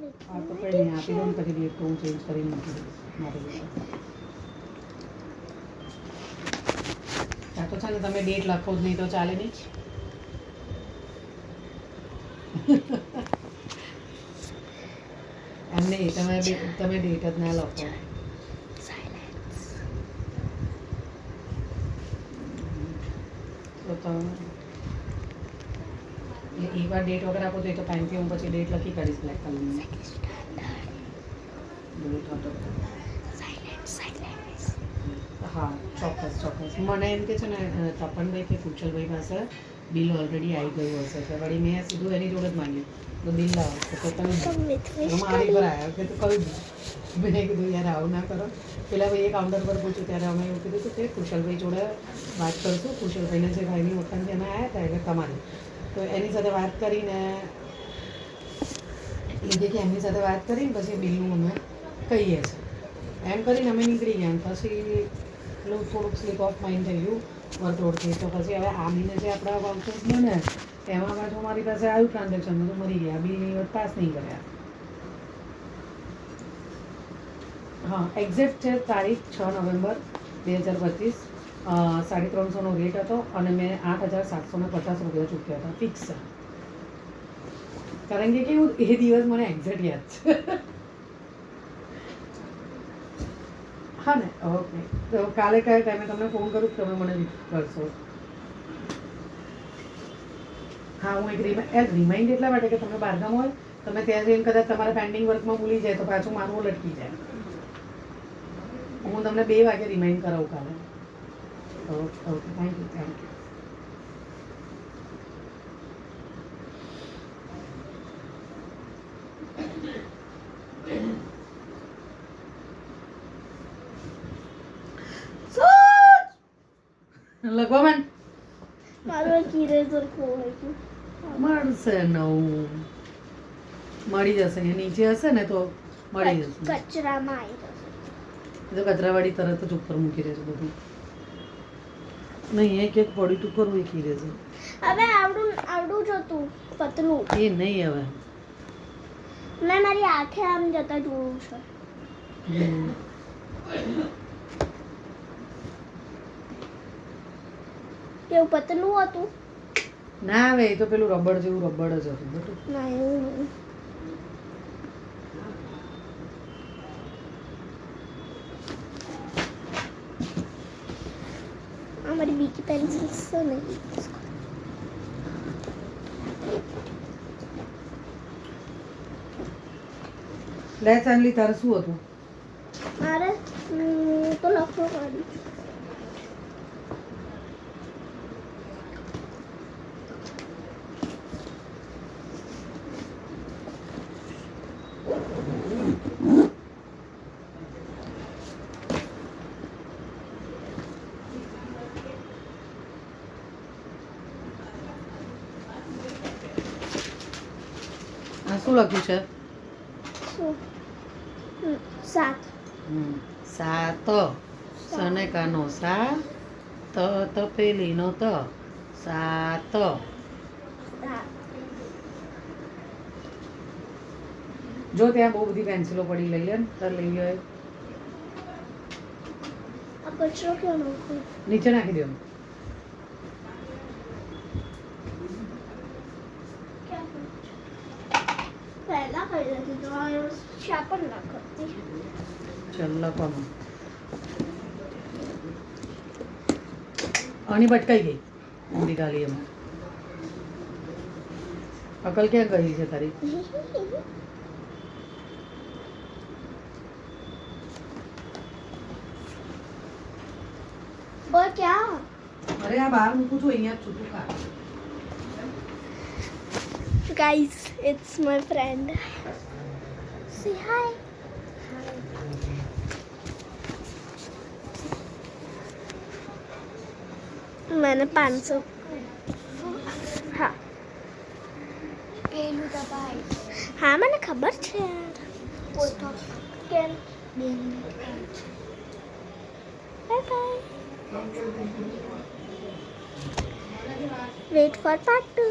આ તો કંઈ નહીં, આપી દો ને પછી ડેટ તો હું ચેન્જ કરીને મૂકી દઈશ મારી રીતે. આ તો છે ને તમે ડેટ લખો જ નહીં તો ચાલે નહીં. એમ નહીં, તમે ડેટ જ ના લખો. તો તમે એકવાર ડેટ વગર આપો તો એ તો ટાઈમથી હું પછી ડેટ લખી કાઢીશ બ્લેક કલરની. હા ચોક્કસ ચોક્કસ. મને એમ કે છે ને તપનભાઈ કે કુશલભાઈ પાસે બિલ ઓલરેડી આવી ગયું હશે તો વળી મેં સીધું એની જોડે જ માંગ્યું તો બિલ લાવો તો તમે મારી પર આવ્યા કે તો કહ્યું મેં કીધું યાર આવું ના કરો. પેલા ભાઈએ કાઉન્ટર પર પૂછ્યું ત્યારે અમે એવું કીધું હતું કે કુશલભાઈ જોડે વાત કરશું. કુશલભાઈને જે ભાઈની ઓળખાણ છે એના આવ્યા હતા એટલે તમારી તો એની સાથે વાત કરીને લીધે કે એમની સાથે વાત કરીને પછી બિલનું અમે કહીએ છીએ એમ કરીને અમે નીકળી ગયા. પછી પેલું થોડુંક સ્લીપ ઓફ માઇન્ડ થઈ ગયું વર્કલોડથી. તો પછી હવે આ મહિને જે આપણા વાઉચર્સ બને એમાં પાછું મારી પાસે આવ્યું ટ્રાન્ઝેક્શન બધું મરી ગયા, બિલની વાત પાસ નહીં કર્યા. હા એક્ઝેક્ટ છે તારીખ 6 નવેમ્બર 2025. 350નો રેટ હતો અને મેં 8,750 રૂપિયા ચૂક્યા હતા ફિક્સ. કારણ કે કેવું એ દિવસ મને એક્ઝેક્ટ યાદ છે. હા ને ઓકે. તો કાલે કયા ટાઈમે તમને ફોન કરું તમે મને કરશો? હા હું એક રિમાઇન્ડ એટલા માટે કે તમે બહારગામ હોય તમે ત્યાં જઈને કદાચ તમારા પેન્ડિંગ વર્કમાં ભૂલી જાય તો પાછું મારું લટકી જાય. હું તમને 2 વાગે રિમાઇન્ડ કરાવું કાલે. Okay okay thank you thank you. લખવા માંડ. મારું ઇરેઝર ખોવાઈ ગયું. મળશે નવું, મળી જશે. એ નીચે હશે ને તો મળી જશે. કચરામાં આવી જશે. તો કચરાવાળી તરત જ ઉપર મૂકી દેશે બધું. નહીં એક એક પડ્યું તું કરવું એક ઇરેઝર. હવે આવડું જ હતું પતલું. એ નહીં હવે મેં મારી આંખે આમ જતા જોયું છે. કેવું પતલું હતું? ના હવે એ તો પેલું રબડ જેવું રબડ જ હતું બધું. ના એવું નહીં. અમારી બીજી પેન્સિલ છે ને લે ચાંદલી તારે શું હતું? મારે તો લખવા માંડી. શું લખ્યું છે? 7. સાત. સને કાનો સા તપેલી નો ત સાત. જો ત્યાં બહુ બધી પેન્સિલો પડી લઈ લે ને તાર લઈ લે. આ કચરો ક્યાં નાખો? નીચે નાખી દો. પહેલા કઈ હતી તો શા પણ ના કરતી. ચાલ લખવામાં આની ભટકાઈ ગઈ ઊંધી ડાલી એમાં. અકલ ક્યાં ગઈ છે તારી? ક્યાં? અરે આ બહાર મૂકું છું અહીંયા જ છૂટું ખા. Guys, it's my friend. Say hi. मैंने 500 हाँ हाँ મને ખબર છે કેમ bye bye wait for part 2